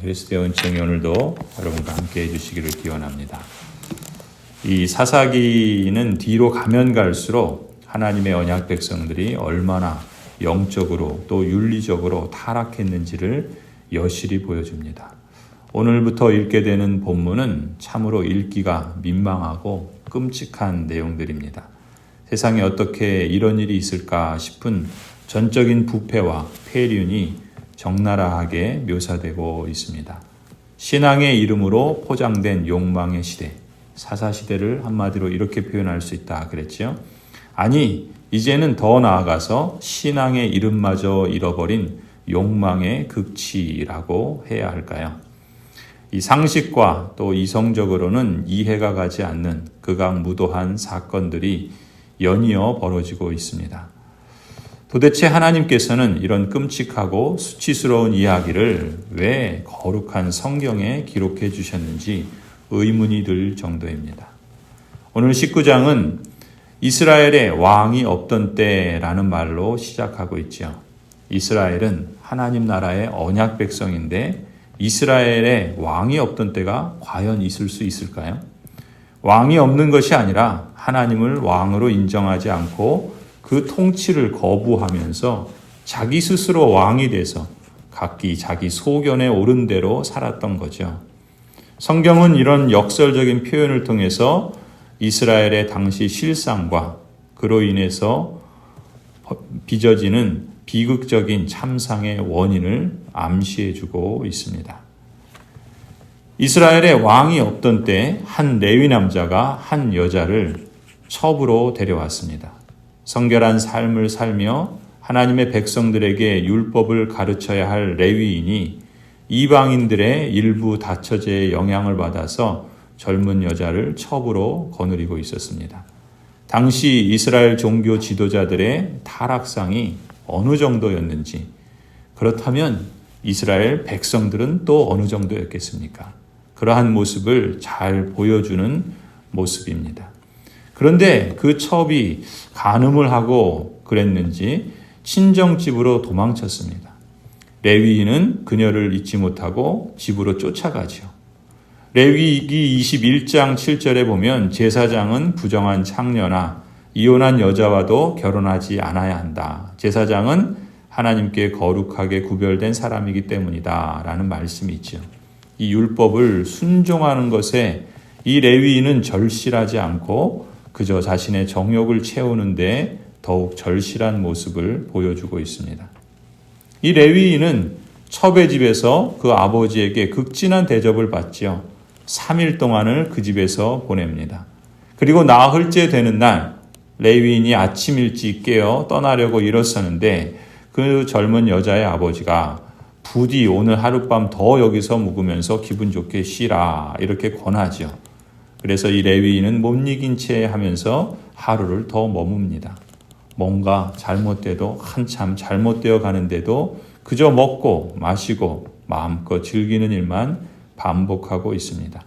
그리스도의 은총이 오늘도 여러분과 함께 해주시기를 기원합니다. 이 사사기는 뒤로 가면 갈수록 하나님의 언약 백성들이 얼마나 영적으로 또 윤리적으로 타락했는지를 여실히 보여줍니다. 오늘부터 읽게 되는 본문은 참으로 읽기가 민망하고 끔찍한 내용들입니다. 세상에 어떻게 이런 일이 있을까 싶은 전적인 부패와 폐륜이 적나라하게 묘사되고 있습니다. 신앙의 이름으로 포장된 욕망의 시대, 사사시대를 한마디로 이렇게 표현할 수 있다 그랬죠. 아니, 이제는 더 나아가서 신앙의 이름마저 잃어버린 욕망의 극치라고 해야 할까요? 이 상식과 또 이성적으로는 이해가 가지 않는 극악무도한 사건들이 연이어 벌어지고 있습니다. 도대체 하나님께서는 이런 끔찍하고 수치스러운 이야기를 왜 거룩한 성경에 기록해 주셨는지 의문이 들 정도입니다. 오늘 19장은 이스라엘의 왕이 없던 때라는 말로 시작하고 있죠. 이스라엘은 하나님 나라의 언약 백성인데 이스라엘의 왕이 없던 때가 과연 있을 수 있을까요? 왕이 없는 것이 아니라 하나님을 왕으로 인정하지 않고 그 통치를 거부하면서 자기 스스로 왕이 돼서 각기 자기 소견에 오른 대로 살았던 거죠. 성경은 이런 역설적인 표현을 통해서 이스라엘의 당시 실상과 그로 인해서 빚어지는 비극적인 참상의 원인을 암시해주고 있습니다. 이스라엘의 왕이 없던 때 한 레위 남자가 한 여자를 첩으로 데려왔습니다. 성결한 삶을 살며 하나님의 백성들에게 율법을 가르쳐야 할 레위인이 이방인들의 일부 다처제의 영향을 받아서 젊은 여자를 첩으로 거느리고 있었습니다. 당시 이스라엘 종교 지도자들의 타락상이 어느 정도였는지, 그렇다면 이스라엘 백성들은 또 어느 정도였겠습니까? 그러한 모습을 잘 보여주는 모습입니다. 그런데 그 첩이 간음을 하고 그랬는지 친정집으로 도망쳤습니다. 레위인은 그녀를 잊지 못하고 집으로 쫓아가죠. 레위기 21장 7절에 보면 제사장은 부정한 창녀나 이혼한 여자와도 결혼하지 않아야 한다. 제사장은 하나님께 거룩하게 구별된 사람이기 때문이다 라는 말씀이 있죠. 이 율법을 순종하는 것에 이 레위인은 절실하지 않고 그저 자신의 정욕을 채우는데 더욱 절실한 모습을 보여주고 있습니다. 이 레위인은 첩의 집에서 그 아버지에게 극진한 대접을 받지요. 3일 동안을 그 집에서 보냅니다. 그리고 나흘째 되는 날 레위인이 아침 일찍 깨어 떠나려고 일어서는데 그 젊은 여자의 아버지가 부디 오늘 하룻밤 더 여기서 묵으면서 기분 좋게 쉬라 이렇게 권하죠. 그래서 이 레위인은 못 이긴 채 하면서 하루를 더 머뭅니다. 뭔가 잘못돼도 한참 잘못되어 가는데도 그저 먹고 마시고 마음껏 즐기는 일만 반복하고 있습니다.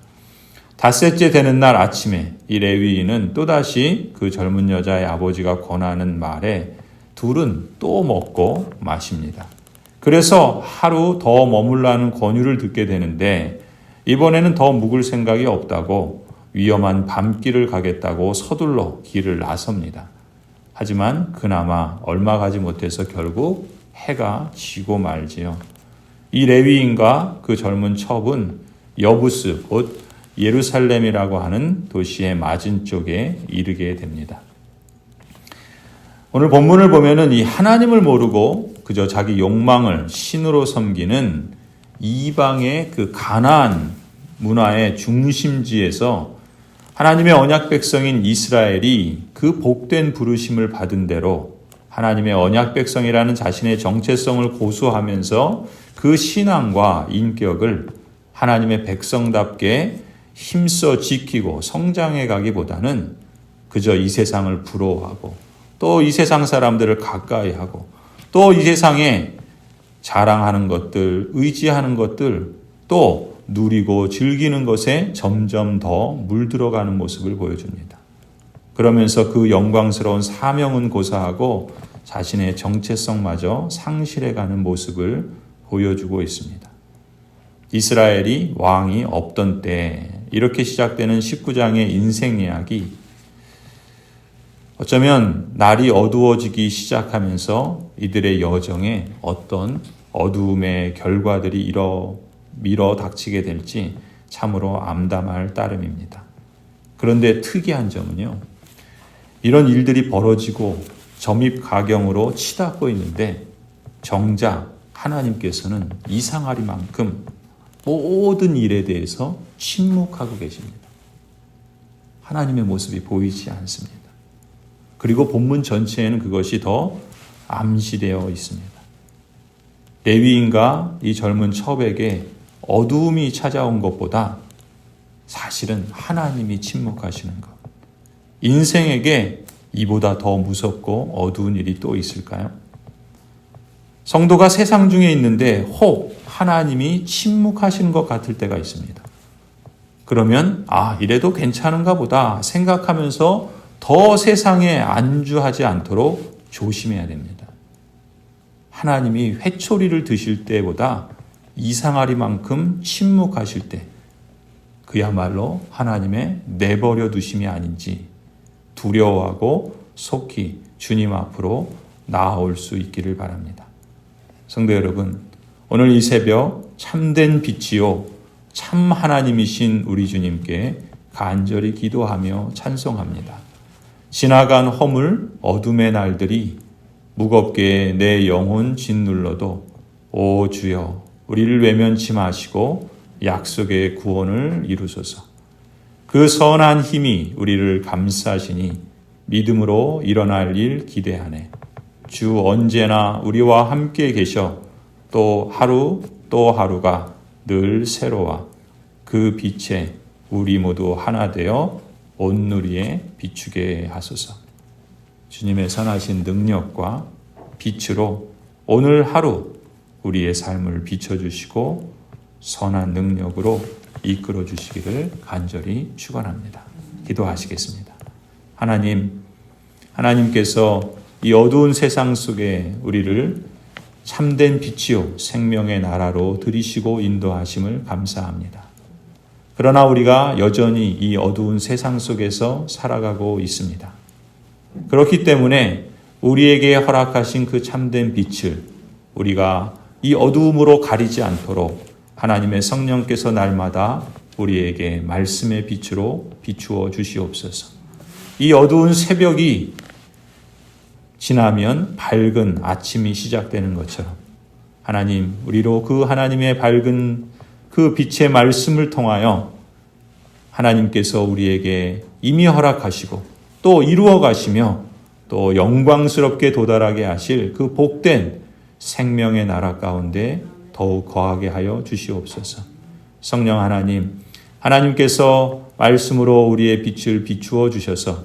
닷새째 되는 날 아침에 이 레위인은 또다시 그 젊은 여자의 아버지가 권하는 말에 둘은 또 먹고 마십니다. 그래서 하루 더 머물라는 권유를 듣게 되는데 이번에는 더 묵을 생각이 없다고 위험한 밤길을 가겠다고 서둘러 길을 나섭니다. 하지만 그나마 얼마 가지 못해서 결국 해가 지고 말지요. 이 레위인과 그 젊은 첩은 여부스 곧 예루살렘이라고 하는 도시의 맞은쪽에 이르게 됩니다. 오늘 본문을 보면은 이 하나님을 모르고 그저 자기 욕망을 신으로 섬기는 이방의 그 가나안 문화의 중심지에서 하나님의 언약 백성인 이스라엘이 그 복된 부르심을 받은 대로 하나님의 언약 백성이라는 자신의 정체성을 고수하면서 그 신앙과 인격을 하나님의 백성답게 힘써 지키고 성장해 가기보다는 그저 이 세상을 부러워하고 또 이 세상 사람들을 가까이 하고 또 이 세상에 자랑하는 것들, 의지하는 것들, 또 누리고 즐기는 것에 점점 더 물들어가는 모습을 보여줍니다. 그러면서 그 영광스러운 사명은 고사하고 자신의 정체성마저 상실해가는 모습을 보여주고 있습니다. 이스라엘이 왕이 없던 때 이렇게 시작되는 19장의 인생 이야기, 어쩌면 날이 어두워지기 시작하면서 이들의 여정에 어떤 어두움의 결과들이 밀어 닥치게 될지 참으로 암담할 따름입니다. 그런데 특이한 점은요, 이런 일들이 벌어지고 점입가경으로 치닫고 있는데 정작 하나님께서는 이상하리만큼 모든 일에 대해서 침묵하고 계십니다. 하나님의 모습이 보이지 않습니다. 그리고 본문 전체에는 그것이 더 암시되어 있습니다. 레위인과 이 젊은 첩에게 어두움이 찾아온 것보다 사실은 하나님이 침묵하시는 것, 인생에게 이보다 더 무섭고 어두운 일이 또 있을까요? 성도가 세상 중에 있는데 혹 하나님이 침묵하시는 것 같을 때가 있습니다. 그러면 이래도 괜찮은가 보다 생각하면서 더 세상에 안주하지 않도록 조심해야 됩니다. 하나님이 회초리를 드실 때보다 이상하리만큼 침묵하실 때 그야말로 하나님의 내버려 두심이 아닌지 두려워하고 속히 주님 앞으로 나아올 수 있기를 바랍니다. 성도 여러분, 오늘 이 새벽 참된 빛이요 참 하나님이신 우리 주님께 간절히 기도하며 찬송합니다. 지나간 허물 어둠의 날들이 무겁게 내 영혼 짓눌러도 오 주여 우리를 외면치 마시고 약속의 구원을 이루소서. 그 선한 힘이 우리를 감싸시니 믿음으로 일어날 일 기대하네. 주 언제나 우리와 함께 계셔 또 하루 또 하루가 늘 새로워 그 빛에 우리 모두 하나 되어 온누리에 비추게 하소서. 주님의 선하신 능력과 빛으로 오늘 하루 우리의 삶을 비춰주시고 선한 능력으로 이끌어 주시기를 간절히 축원합니다. 기도하시겠습니다. 하나님께서 이 어두운 세상 속에 우리를 참된 빛이요 생명의 나라로 들이시고 인도하심을 감사합니다. 그러나 우리가 여전히 이 어두운 세상 속에서 살아가고 있습니다. 그렇기 때문에 우리에게 허락하신 그 참된 빛을 우리가 이 어두움으로 가리지 않도록 하나님의 성령께서 날마다 우리에게 말씀의 빛으로 비추어 주시옵소서. 이 어두운 새벽이 지나면 밝은 아침이 시작되는 것처럼 하나님, 우리로 그 하나님의 밝은 그 빛의 말씀을 통하여 하나님께서 우리에게 이미 허락하시고 또 이루어 가시며 또 영광스럽게 도달하게 하실 그 복된 생명의 나라 가운데 더욱 거하게 하여 주시옵소서. 성령 하나님께서 말씀으로 우리의 빛을 비추어 주셔서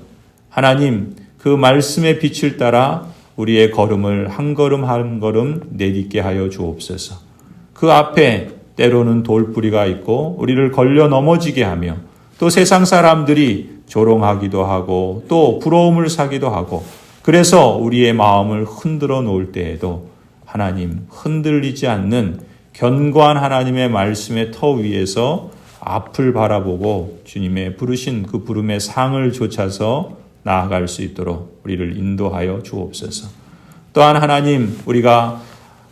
하나님 그 말씀의 빛을 따라 우리의 걸음을 한 걸음 한 걸음 내딛게 하여 주옵소서. 그 앞에 때로는 돌뿌리가 있고 우리를 걸려 넘어지게 하며 또 세상 사람들이 조롱하기도 하고 또 부러움을 사기도 하고 그래서 우리의 마음을 흔들어 놓을 때에도 하나님 흔들리지 않는 견고한 하나님의 말씀의 터 위에서 앞을 바라보고 주님의 부르신 그 부름의 상을 좇아서 나아갈 수 있도록 우리를 인도하여 주옵소서. 또한 하나님, 우리가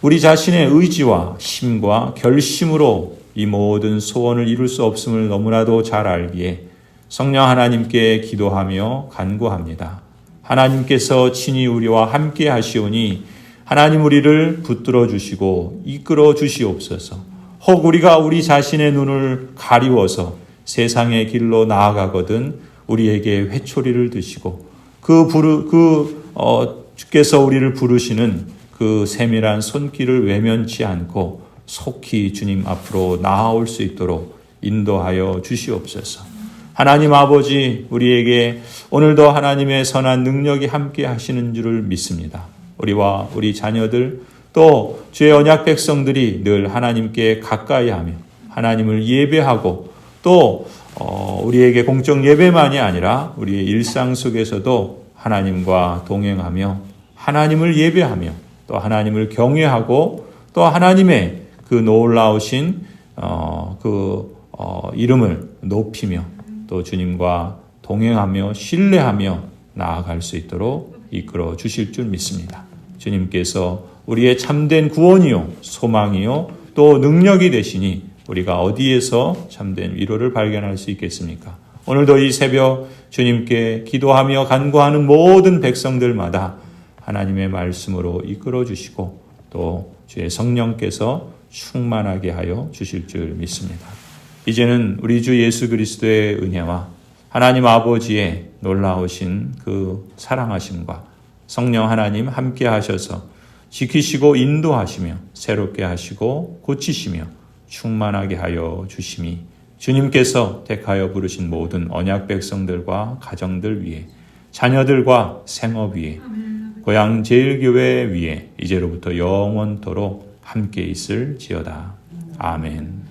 우리 자신의 의지와 힘과 결심으로 이 모든 소원을 이룰 수 없음을 너무나도 잘 알기에 성령 하나님께 기도하며 간구합니다. 하나님께서 친히 우리와 함께 하시오니 하나님 우리를 붙들어 주시고 이끌어 주시옵소서. 혹 우리가 우리 자신의 눈을 가리워서 세상의 길로 나아가거든 우리에게 회초리를 드시고 주께서 우리를 부르시는 그 세밀한 손길을 외면치 않고 속히 주님 앞으로 나아올 수 있도록 인도하여 주시옵소서. 하나님 아버지, 우리에게 오늘도 하나님의 선한 능력이 함께 하시는 줄을 믿습니다. 우리와 우리 자녀들 또 주의 언약 백성들이 늘 하나님께 가까이 하며 하나님을 예배하고 또 우리에게 공적 예배만이 아니라 우리의 일상 속에서도 하나님과 동행하며 하나님을 예배하며 또 하나님을 경외하고 또 하나님의 그 놀라우신 이름을 높이며 또 주님과 동행하며 신뢰하며 나아갈 수 있도록 이끌어 주실 줄 믿습니다. 주님께서 우리의 참된 구원이요 소망이요 또 능력이 되시니 우리가 어디에서 참된 위로를 발견할 수 있겠습니까? 오늘도 이 새벽 주님께 기도하며 간구하는 모든 백성들마다 하나님의 말씀으로 이끌어 주시고 또 주의 성령께서 충만하게 하여 주실 줄 믿습니다. 이제는 우리 주 예수 그리스도의 은혜와 하나님 아버지의 놀라우신 그 사랑하심과 성령 하나님 함께 하셔서 지키시고 인도하시며 새롭게 하시고 고치시며 충만하게 하여 주심이 주님께서 택하여 부르신 모든 언약 백성들과 가정들 위에 자녀들과 생업 위에 고향 제일교회 위에 이제로부터 영원토록 함께 있을지어다. 아멘.